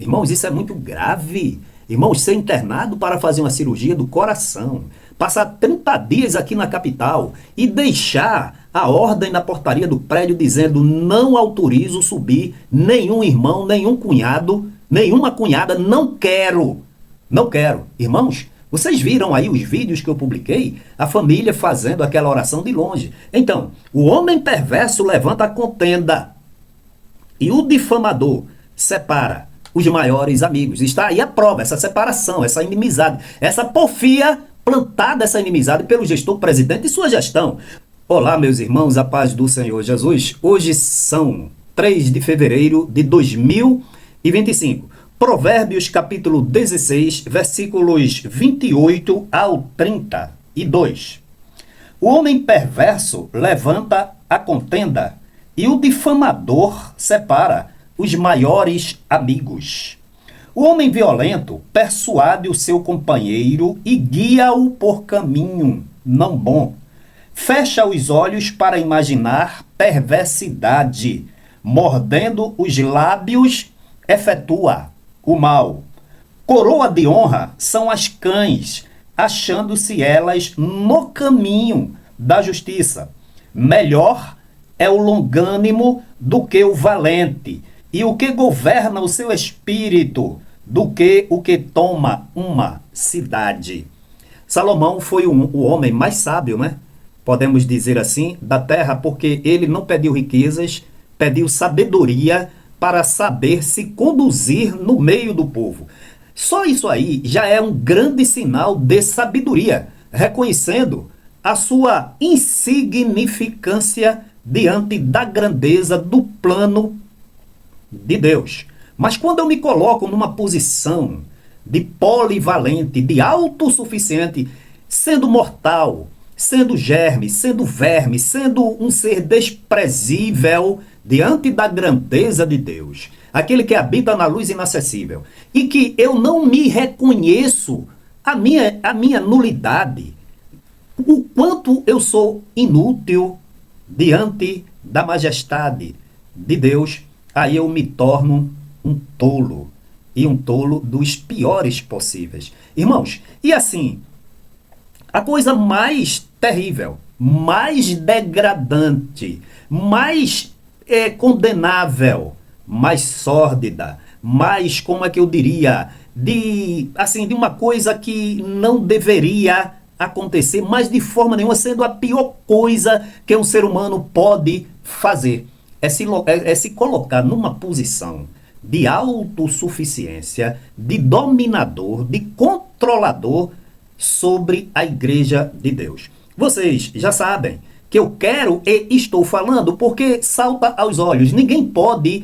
Irmãos, isso é muito grave. Irmãos, ser internado para fazer uma cirurgia do coração, passar 30 dias aqui na capital e deixar a ordem na portaria do prédio dizendo: não autorizo subir nenhum irmão, nenhum cunhado, nenhuma cunhada, não quero. Não quero. Irmãos, vocês viram aí os vídeos que eu publiquei? A família fazendo aquela oração de longe. Então, o homem perverso levanta a contenda e o difamador separa os maiores amigos. Está aí a prova, essa separação, essa inimizade, essa porfia plantada, essa inimizade pelo gestor presidente e sua gestão. Olá, meus irmãos, a paz do Senhor Jesus. Hoje são 3 de fevereiro de 2025. Provérbios capítulo 16, versículos 28 ao 32. O homem perverso levanta a contenda e o difamador separa os maiores amigos. O homem violento persuade o seu companheiro e guia-o por caminho não bom. Fecha os olhos para imaginar perversidade, mordendo os lábios, efetua o mal. Coroa de honra são as cães, achando-se elas no caminho da justiça. Melhor é o longânimo do que o valente, e o que governa o seu espírito do que o que toma uma cidade. Salomão foi o homem mais sábio, né? Podemos dizer assim, da terra, porque ele não pediu riquezas, pediu sabedoria para saber se conduzir no meio do povo. Só isso aí já é um grande sinal de sabedoria, reconhecendo a sua insignificância diante da grandeza do plano de Deus. Mas quando eu me coloco numa posição de polivalente, de autossuficiente, sendo mortal, sendo germe, sendo verme, sendo um ser desprezível diante da grandeza de Deus, aquele que habita na luz inacessível, e que eu não me reconheço a minha nulidade, o quanto eu sou inútil diante da majestade de Deus, aí eu me torno um tolo, e um tolo dos piores possíveis. Irmãos, e assim, a coisa mais terrível, mais degradante, mais condenável, mais sórdida, mais, como é que eu diria, de uma coisa que não deveria acontecer, mas de forma nenhuma, sendo a pior coisa que um ser humano pode fazer. É se colocar numa posição de autossuficiência, de dominador, de controlador sobre a igreja de Deus. Vocês já sabem que eu quero e estou falando porque salta aos olhos. Ninguém pode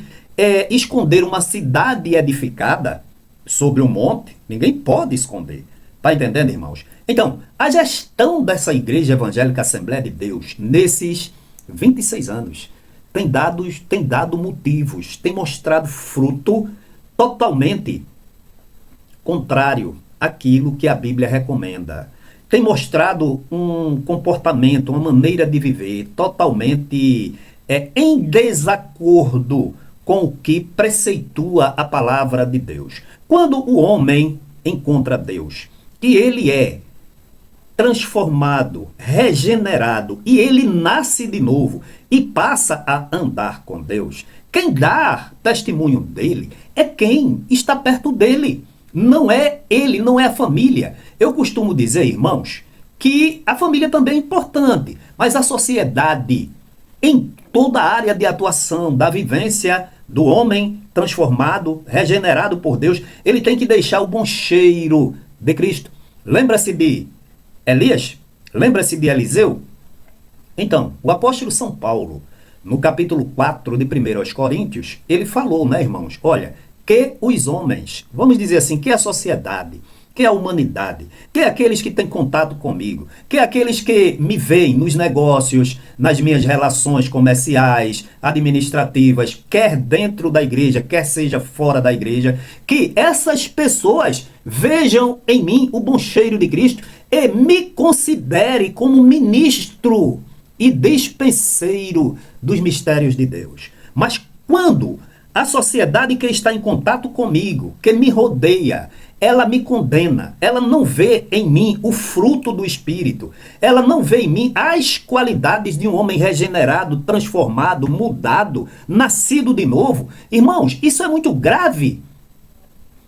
esconder uma cidade edificada sobre um monte. Ninguém pode esconder. Está entendendo, irmãos? Então, a gestão dessa Igreja Evangélica Assembleia de Deus, nesses 26 anos, tem dado motivos, tem mostrado fruto totalmente contrário àquilo que a Bíblia recomenda. Tem mostrado um comportamento, uma maneira de viver totalmente em desacordo com o que preceitua a palavra de Deus. Quando o homem encontra Deus e ele é transformado, regenerado, e ele nasce de novo e passa a andar com Deus, quem dá testemunho dele é quem está perto dele. Não é ele, não é a família. Eu costumo dizer, irmãos, que a família também é importante, mas a sociedade, em toda a área de atuação, da vivência do homem transformado, regenerado por Deus, ele tem que deixar o bom cheiro de Cristo. Lembra-se de Elias? Lembra-se de Eliseu? Então, o apóstolo São Paulo, no capítulo 4 de 1 aos Coríntios, ele falou, né, irmãos? Olha, que os homens, vamos dizer assim, que a sociedade, que a humanidade, que aqueles que têm contato comigo, que aqueles que me veem nos negócios, nas minhas relações comerciais, administrativas, quer dentro da igreja, quer seja fora da igreja, que essas pessoas vejam em mim o bom cheiro de Cristo e me considere como ministro e despenseiro dos mistérios de Deus. Mas quando A sociedade que está em contato comigo, que me rodeia, ela me condena, ela não vê em mim o fruto do Espírito, ela não vê em mim as qualidades de um homem regenerado, transformado, mudado, nascido de novo. Irmãos, isso é muito grave.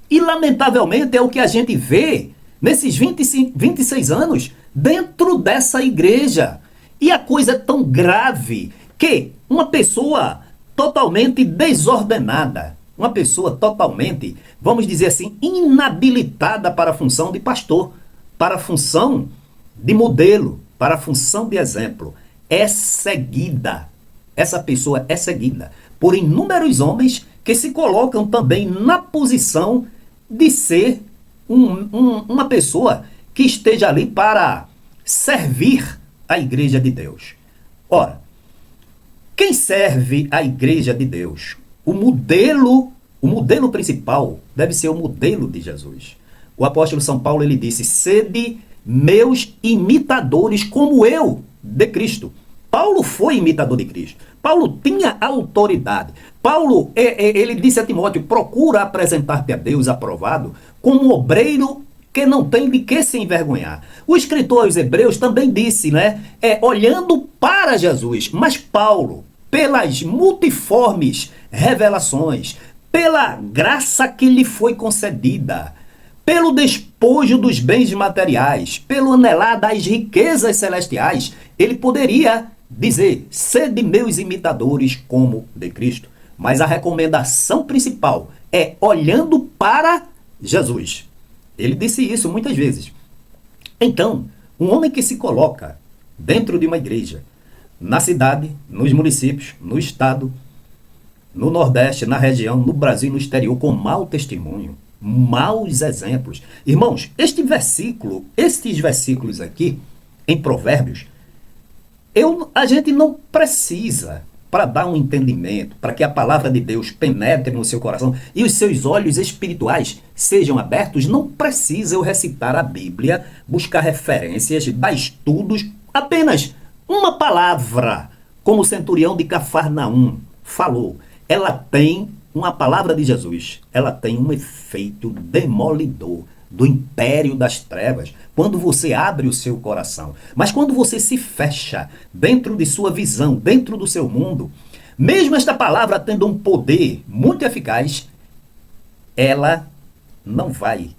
E lamentavelmente é o que a gente vê nesses 26 anos dentro dessa igreja. E a coisa é tão grave que uma pessoa totalmente desordenada, uma pessoa totalmente, vamos dizer assim, inabilitada para a função de pastor, para a função de modelo, para a função de exemplo, é seguida. Essa pessoa é seguida por inúmeros homens que se colocam também na posição de ser uma pessoa que esteja ali para servir a igreja de Deus. Ora, quem serve a igreja de Deus? O modelo principal deve ser o modelo de Jesus. O apóstolo São Paulo, ele disse: sede meus imitadores como eu de Cristo. Paulo foi imitador de Cristo. Paulo tinha autoridade. Paulo, ele disse a Timóteo: procura apresentar-te a Deus aprovado como um obreiro que não tem de que se envergonhar. O escritor aos Hebreus também disse, né? Olhando para Jesus. Mas Paulo, pelas multiformes revelações, pela graça que lhe foi concedida, pelo despojo dos bens materiais, pelo anelar das riquezas celestiais, ele poderia dizer: sede meus imitadores como de Cristo. Mas a recomendação principal é olhando para Jesus. Ele disse isso muitas vezes. Então, um homem que se coloca dentro de uma igreja, na cidade, nos municípios, no estado, no Nordeste, na região, no Brasil e no exterior, com mau testemunho, maus exemplos. Irmãos, estes versículos aqui, em Provérbios, a gente não precisa, para dar um entendimento, para que a palavra de Deus penetre no seu coração e os seus olhos espirituais sejam abertos, não precisa eu recitar a Bíblia, buscar referências, dar estudos, apenas uma palavra, como o centurião de Cafarnaum falou. Ela tem, uma palavra de Jesus, ela tem um efeito demolidor do império das trevas, quando você abre o seu coração. Mas quando você se fecha dentro de sua visão, dentro do seu mundo, mesmo esta palavra tendo um poder muito eficaz, ela não vai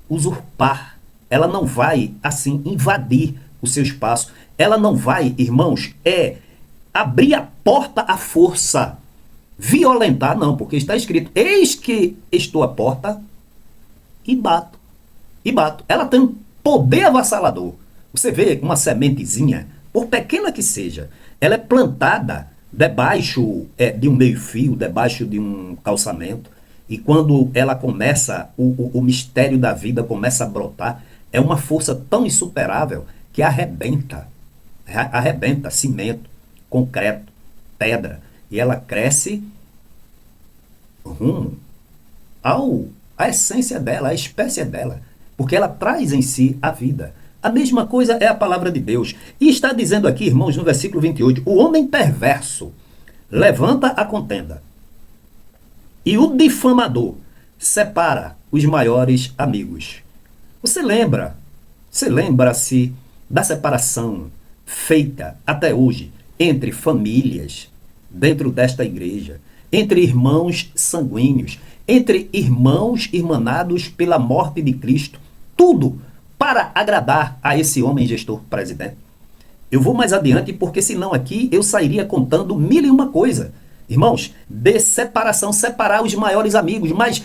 usurpar, ela não vai, assim, invadir o seu espaço, ela não vai, irmãos, abrir a porta à força, violentar, não, porque está escrito: eis que estou à porta e bato. E bato. Ela tem um poder avassalador. Você vê uma sementezinha, por pequena que seja, ela é plantada debaixo de um meio-fio, debaixo de um calçamento, e quando ela começa, o mistério da vida começa a brotar, é uma força tão insuperável que arrebenta cimento, concreto, pedra, e ela cresce rumo a essência dela, a espécie dela, porque ela traz em si a vida. A mesma coisa é a palavra de Deus. E está dizendo aqui, irmãos, no versículo 28, o homem perverso levanta a contenda, e o difamador separa os maiores amigos. Você lembra-se da separação feita até hoje entre famílias dentro desta igreja, entre irmãos sanguíneos, entre irmãos irmanados pela morte de Cristo, tudo para agradar a esse homem gestor presidente. Eu vou mais adiante, porque senão aqui eu sairia contando mil e uma coisa. Irmãos, de separação, separar os maiores amigos, mas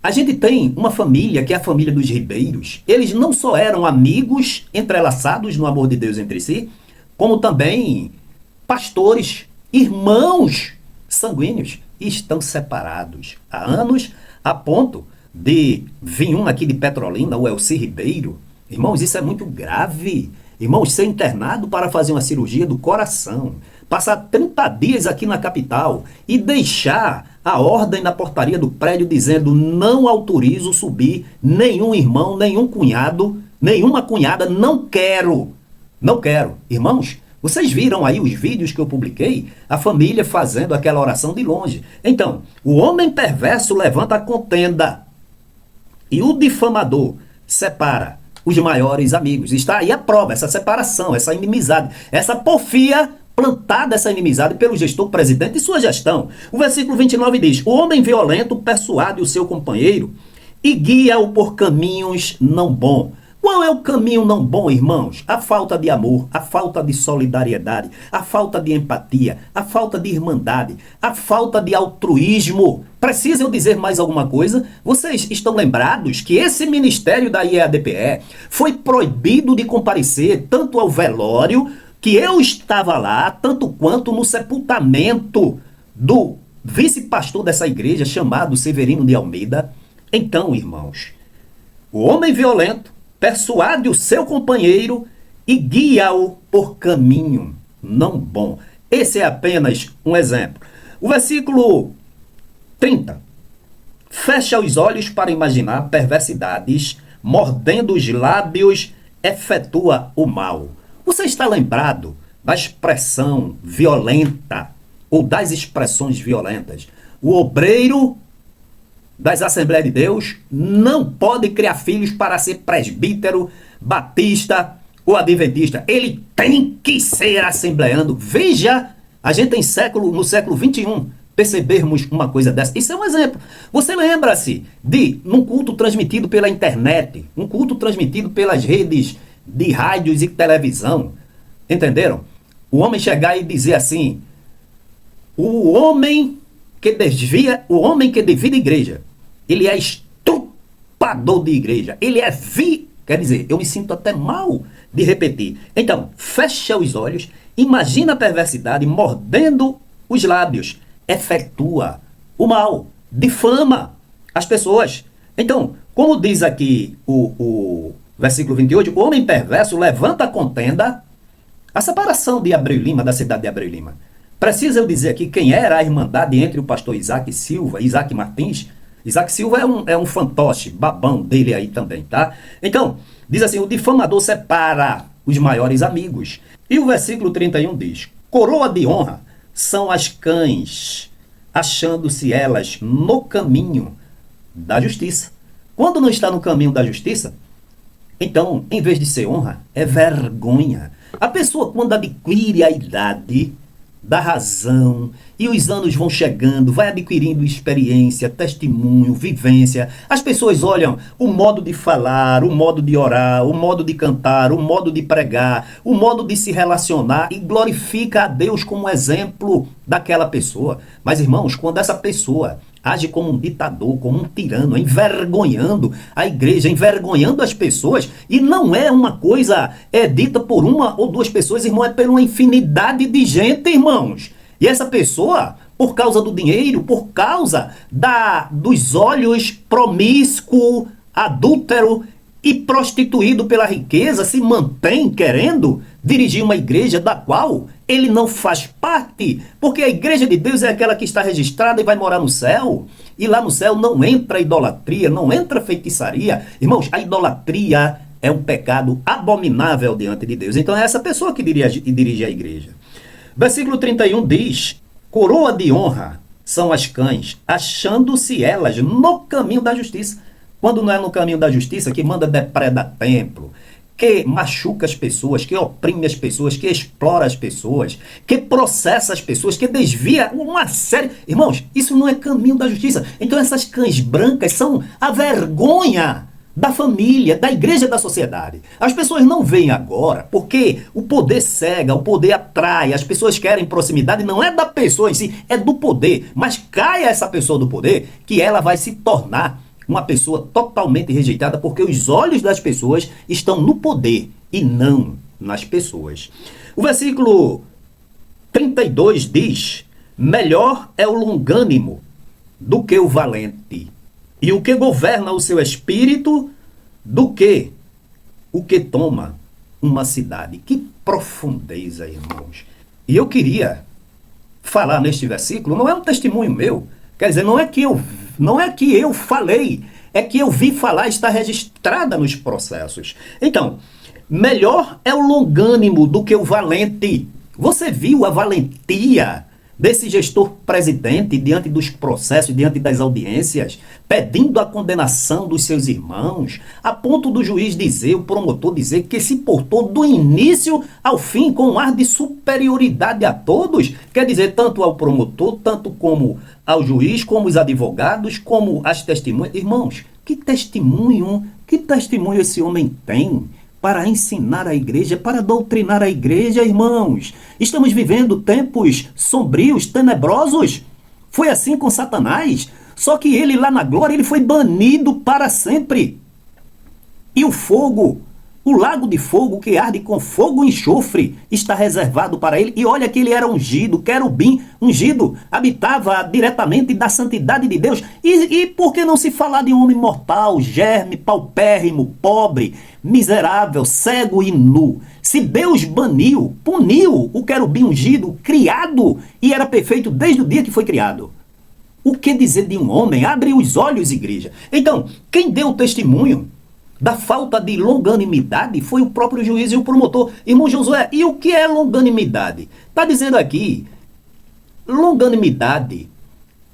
a gente tem uma família, que é a família dos Ribeiros. Eles não só eram amigos entrelaçados no amor de Deus entre si, como também pastores, irmãos sanguíneos, e estão separados há anos, a ponto de vir um aqui de Petrolina, o Elci Ribeiro. Irmãos, isso é muito grave. Irmãos, ser internado para fazer uma cirurgia do coração, passar 30 dias aqui na capital e deixar a ordem na portaria do prédio dizendo: não autorizo subir nenhum irmão, nenhum cunhado, nenhuma cunhada, não quero. Não quero. Irmãos, Vocês viram aí os vídeos que eu publiquei? A família fazendo aquela oração de longe. Então, o homem perverso levanta a contenda e o difamador separa os maiores amigos. Está aí a prova, essa separação, essa inimizade, essa porfia plantada, essa inimizade pelo gestor presidente e sua gestão. O versículo 29 diz: o homem violento persuade o seu companheiro e guia-o por caminhos não bons. Qual é o caminho não bom, irmãos? A falta de amor, a falta de solidariedade, a falta de empatia, a falta de irmandade, a falta de altruísmo. Precisa eu dizer mais alguma coisa? Vocês estão lembrados que esse ministério da IEADPE foi proibido de comparecer tanto ao velório, que eu estava lá, tanto quanto no sepultamento do vice-pastor dessa igreja, chamado Severino de Almeida. Então, irmãos, o homem violento persuade o seu companheiro e guia-o por caminho não bom. Esse é apenas um exemplo. O versículo 30. Fecha os olhos para imaginar perversidades, mordendo os lábios, efetua o mal. Você está lembrado da expressão violenta ou das expressões violentas? O obreiro das Assembleias de Deus não pode criar filhos para ser presbítero, batista ou adventista. Ele tem que ser assembleando. Veja, a gente no século 21, percebermos uma coisa dessa. Isso é um exemplo. Você lembra-se num culto transmitido pela internet, um culto transmitido pelas redes de rádios e televisão, entenderam? O homem chegar e dizer assim: o homem que divide a igreja, ele é estrupador de igreja. Ele é Quer dizer, eu me sinto até mal de repetir. Então, fecha os olhos, imagina a perversidade mordendo os lábios. Efetua o mal, difama as pessoas. Então, como diz aqui o versículo 28, o homem perverso levanta a contenda, a separação de Abreu Lima, da cidade de Abreu Lima. Precisa eu dizer aqui quem era a irmandade entre o pastor Isaac Silva e Isaac Martins? Isaac Silva é um fantoche, babão dele aí também, tá? Então, diz assim: o difamador separa os maiores amigos. E o versículo 31 diz: coroa de honra são as cães, achando-se elas no caminho da justiça. Quando não está no caminho da justiça, então, em vez de ser honra, é vergonha. A pessoa, quando adquire a idade da razão, e os anos vão chegando, vai adquirindo experiência, testemunho, vivência. As pessoas olham o modo de falar, o modo de orar, o modo de cantar, o modo de pregar, o modo de se relacionar e glorifica a Deus como exemplo daquela pessoa. Mas, irmãos, quando essa pessoa age como um ditador, como um tirano, envergonhando a igreja, envergonhando as pessoas, e não é uma coisa dita por uma ou duas pessoas, irmão, é por uma infinidade de gente, irmãos. E essa pessoa, por causa do dinheiro, por causa dos olhos promíscuo, adúltero e prostituído pela riqueza, se mantém querendo dirigir uma igreja da qual ele não faz parte, porque a igreja de Deus é aquela que está registrada e vai morar no céu, e lá no céu não entra idolatria, não entra feitiçaria. Irmãos, a idolatria é um pecado abominável diante de Deus. Então é essa pessoa que dirige a igreja. Versículo 31 diz: coroa de honra são as cães, achando-se elas no caminho da justiça. Quando não é no caminho da justiça, que manda depredar templo, que machuca as pessoas, que oprime as pessoas, que explora as pessoas, que processa as pessoas, que desvia uma série. Irmãos, isso não é caminho da justiça. Então essas cães brancas são a vergonha da família, da igreja, da sociedade. As pessoas não veem agora, porque o poder cega, o poder atrai, as pessoas querem proximidade, não é da pessoa em si, é do poder. Mas caia essa pessoa do poder, que ela vai se tornar uma pessoa totalmente rejeitada, porque os olhos das pessoas estão no poder e não nas pessoas. O versículo 32 diz: melhor é o longânimo do que o valente, e o que governa o seu espírito do que o que toma uma cidade. Que profundeza, irmãos. E eu queria falar neste versículo, não é um testemunho meu, quer dizer, não é que eu falei, é que eu vi falar, está registrada nos processos. Então, Melhor é o longânimo do que o valente. Você viu a valentia desse gestor-presidente diante dos processos, diante das audiências, pedindo a condenação dos seus irmãos, a ponto do juiz dizer, o promotor dizer, que se portou do início ao fim com um ar de superioridade a todos? Quer dizer, tanto ao promotor, tanto como ao juiz, como os advogados, como as testemunhas. Irmãos, que testemunho esse homem tem para ensinar a igreja, para doutrinar a igreja, irmãos? Estamos vivendo tempos sombrios, tenebrosos. Foi assim com Satanás, só que ele lá na glória, ele foi banido para sempre. E o fogo, o lago de fogo que arde com fogo e enxofre, está reservado para ele. E olha que ele era ungido, querubim ungido, habitava diretamente da santidade de Deus. E por que não se falar de um homem mortal, germe, paupérrimo, pobre, miserável, cego e nu? Se Deus baniu, puniu o querubim ungido, criado, e era perfeito desde o dia que foi criado, o que dizer de um homem? Abre os olhos, igreja. Então, quem deu o testemunho da falta de longanimidade foi o próprio juiz e o promotor. Irmão Josué, e o que é longanimidade? Está dizendo aqui, longanimidade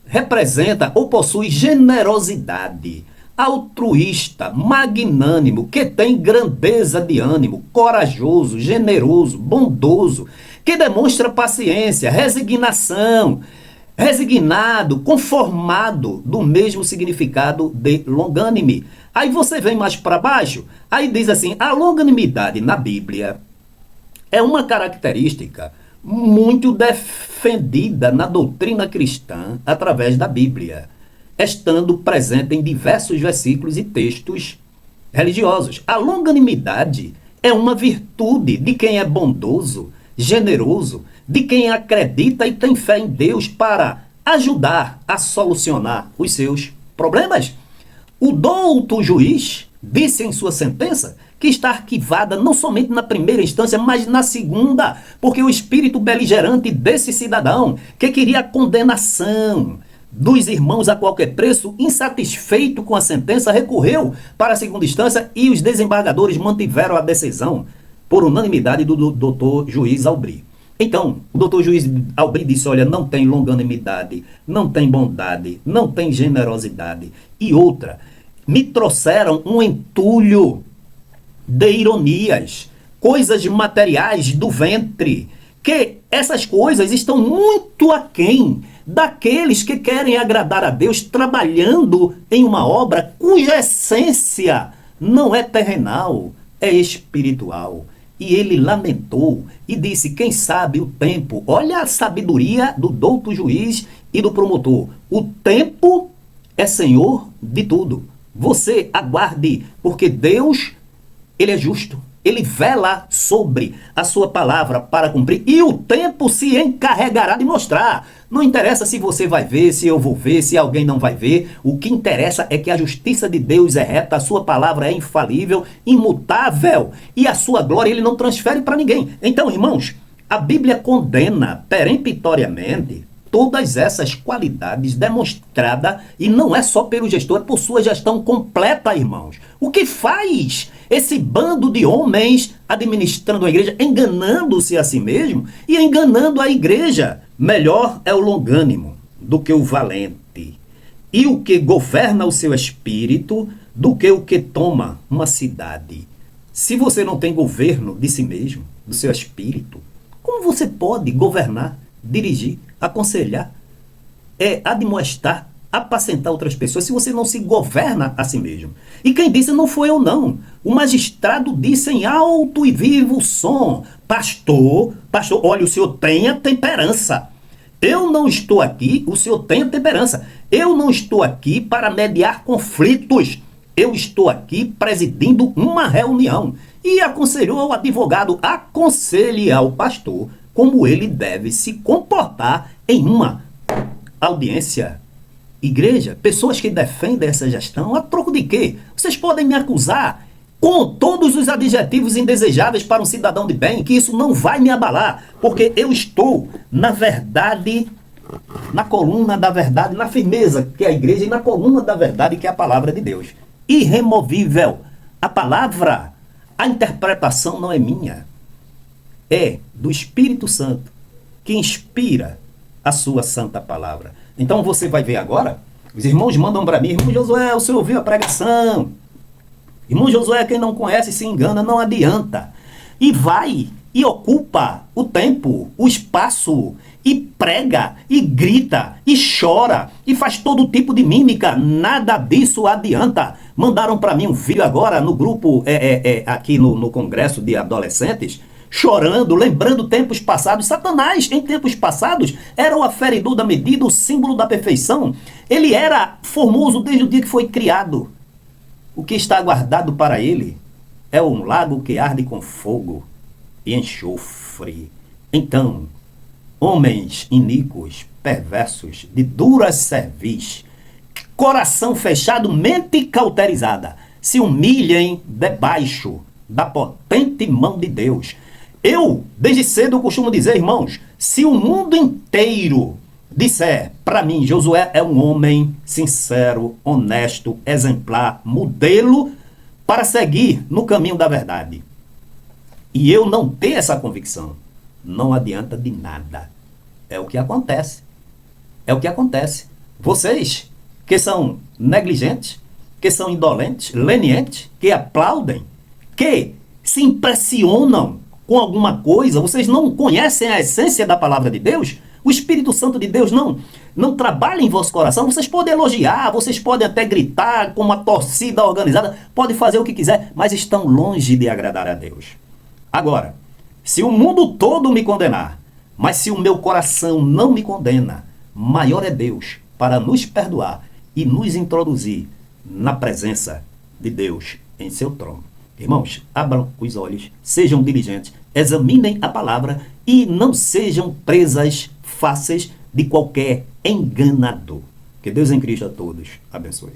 representa ou possui generosidade, altruísta, magnânimo, que tem grandeza de ânimo, corajoso, generoso, bondoso, que demonstra paciência, resignação, resignado, conformado, do mesmo significado de longânime. Aí você vem mais para baixo, aí diz assim, a longanimidade na Bíblia é uma característica muito defendida na doutrina cristã através da Bíblia, estando presente em diversos versículos e textos religiosos. A longanimidade é uma virtude de quem é bondoso, generoso, de quem acredita e tem fé em Deus para ajudar a solucionar os seus problemas. O douto juiz disse em sua sentença que está arquivada não somente na primeira instância, mas na segunda, porque o espírito beligerante desse cidadão, que queria a condenação dos irmãos a qualquer preço, insatisfeito com a sentença, recorreu para a segunda instância e os desembargadores mantiveram a decisão por unanimidade do doutor juiz Aubry. Então, o doutor juiz Aubry disse, olha, não tem longanimidade, não tem bondade, não tem generosidade. E outra, me trouxeram um entulho de ironias, coisas materiais do ventre, que essas coisas estão muito aquém daqueles que querem agradar a Deus trabalhando em uma obra cuja essência não é terrenal, é espiritual. E ele lamentou e disse, quem sabe o tempo, olha a sabedoria do douto juiz e do promotor, o tempo é senhor de tudo. Você aguarde, porque Deus, ele é justo. Ele vela sobre a sua palavra para cumprir, e o tempo se encarregará de mostrar. Não interessa se você vai ver, se eu vou ver, se alguém não vai ver. O que interessa é que a justiça de Deus é reta, a sua palavra é infalível, imutável, e a sua glória ele não transfere para ninguém. Então, irmãos, a Bíblia condena peremptoriamente todas essas qualidades demonstradas, e não é só pelo gestor, é por sua gestão completa, irmãos. O que faz esse bando de homens administrando a igreja, enganando-se a si mesmo e enganando a igreja? Melhor é o longânimo do que o valente, e o que governa o seu espírito do que o que toma uma cidade. Se você não tem governo de si mesmo, do seu espírito, como você pode governar, dirigir, aconselhar, admoestar, apacentar outras pessoas, se você não se governa a si mesmo? E quem disse não foi eu não. O magistrado disse em alto e vivo som, pastor, olha, o senhor tenha temperança. Eu não estou aqui, o senhor tenha temperança. Eu não estou aqui para mediar conflitos. Eu estou aqui presidindo uma reunião. E aconselhou ao advogado, aconselhe ao pastor como ele deve se comportar em uma audiência. Igreja, pessoas que defendem essa gestão, a troco de quê? Vocês podem me acusar com todos os adjetivos indesejáveis para um cidadão de bem, que isso não vai me abalar, porque eu estou na verdade, na coluna da verdade, na firmeza que é a igreja, e na coluna da verdade que é a palavra de Deus. Irremovível. A palavra A interpretação não é minha, é do Espírito Santo, que inspira a sua santa palavra. Então você vai ver agora, os irmãos mandam para mim: irmão Josué, o senhor ouviu a pregação? Irmão Josué, quem não conhece se engana, não adianta. E vai e ocupa o tempo, o espaço, e prega, e grita, e chora, e faz todo tipo de mímica. Nada disso adianta. Mandaram para mim um vídeo agora no grupo, aqui no Congresso de Adolescentes, chorando, lembrando tempos passados. Satanás, em tempos passados, era o aferidor da medida, o símbolo da perfeição. Ele era formoso desde o dia que foi criado. O que está guardado para ele é um lago que arde com fogo e enxofre. Então, homens iníquos, perversos, de duras cerviz, coração fechado, mente cauterizada, se humilhem debaixo da potente mão de Deus. Eu, desde cedo, costumo dizer, irmãos, se o mundo inteiro disser para mim, Josué é um homem sincero, honesto, exemplar, modelo para seguir no caminho da verdade, e eu não ter essa convicção, não adianta de nada. É o que acontece. É o que acontece. Vocês que são negligentes, que são indolentes, lenientes, que aplaudem, que se impressionam com alguma coisa, vocês não conhecem a essência da palavra de Deus, o Espírito Santo de Deus não trabalha em vosso coração. Vocês podem elogiar, vocês podem até gritar como uma torcida organizada, podem fazer o que quiser, mas estão longe de agradar a Deus. Agora, se o mundo todo me condenar, mas se o meu coração não me condena, maior é Deus para nos perdoar e nos introduzir na presença de Deus em seu trono. Irmãos, abram os olhos, sejam diligentes, examinem a palavra e não sejam presas fáceis de qualquer enganador. Que Deus em Cristo a todos abençoe.